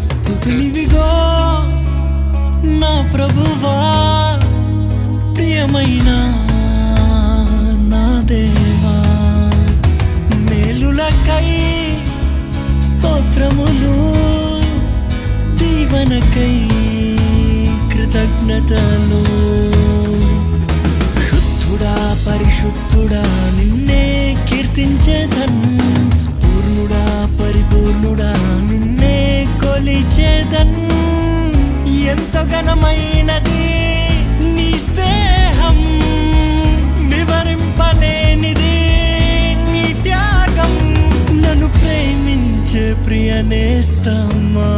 స్తుతులివిగో నా ప్రభువా, ప్రియమైన నా దేవా. మేలులకై స్తోత్రములు, దీవెనకై కృతజ్ఞతలు. శుద్ధుడా పరిశుద్ధుడా నిన్నే కీర్తించేదన్, పూర్ణుడా పరిపూర్ణుడా నిన్నే కొలిచేదన్. ఎంతో ఘనమైనది నీ స్నేహం, వివరింపలేనిది నీ త్యాగం. నన్ను ప్రేమించే ప్రియ నేస్తమా,